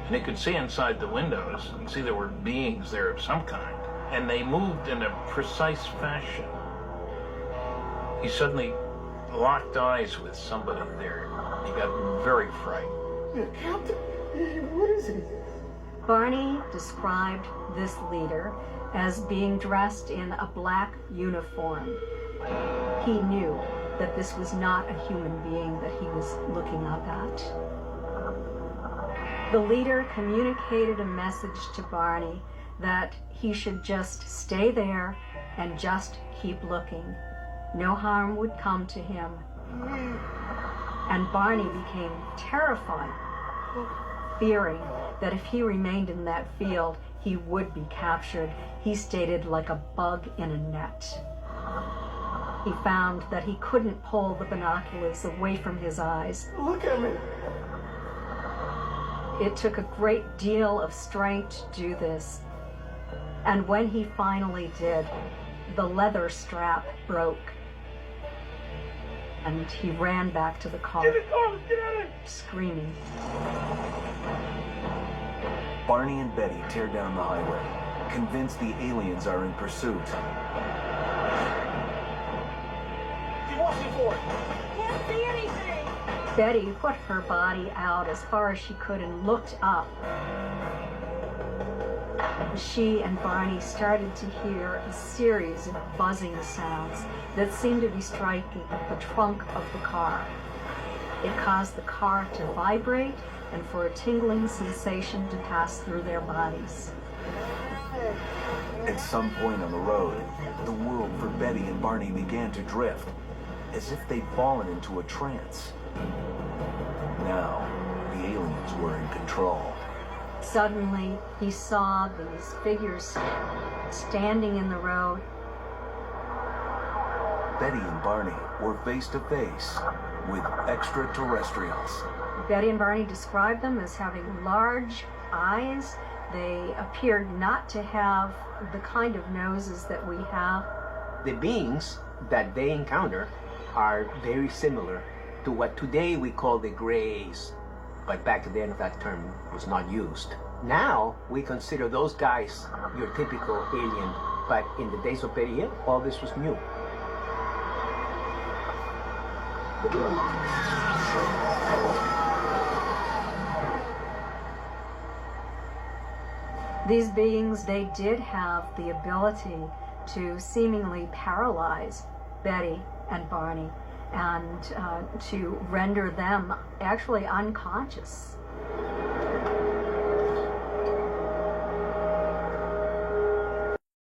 And they could see inside the windows and see there were beings there of some kind. And they moved in a precise fashion. He suddenly locked eyes with somebody there. He got very frightened. Captain, what is it? Barney described this leader as being dressed in a black uniform. He knew that this was not a human being that he was looking up at. The leader communicated a message to Barney that he should just stay there and just keep looking. No harm would come to him. And Barney became terrified, fearing that if he remained in that field, he would be captured. He stated like a bug in a net. He found that he couldn't pull the binoculars away from his eyes. Look at me. It took a great deal of strength to do this. And when he finally did, the leather strap broke. And he ran back to the car, Get out of it. screaming. Barney and Betty tear down the highway, convinced the aliens are in pursuit. Keep watching for it. Can't see anything. Betty put her body out as far as she could and looked up. She and Barney started to hear a series of buzzing sounds that seemed to be striking the trunk of the car. It caused the car to vibrate and for a tingling sensation to pass through their bodies. At some point on the road, the world for Betty and Barney began to drift, as if they'd fallen into a trance. Now, the aliens were in control. Suddenly, he saw these figures standing in the road. Betty and Barney were face to face with extraterrestrials. Betty and Barney described them as having large eyes. They appeared not to have the kind of noses that we have. The beings that they encounter are very similar to what today we call the Greys, but back then that term was not used. Now we consider those guys your typical alien, but in the days of Betty Hill, all this was new. These beings, they did have the ability to seemingly paralyze Betty and Barney and to render them actually unconscious.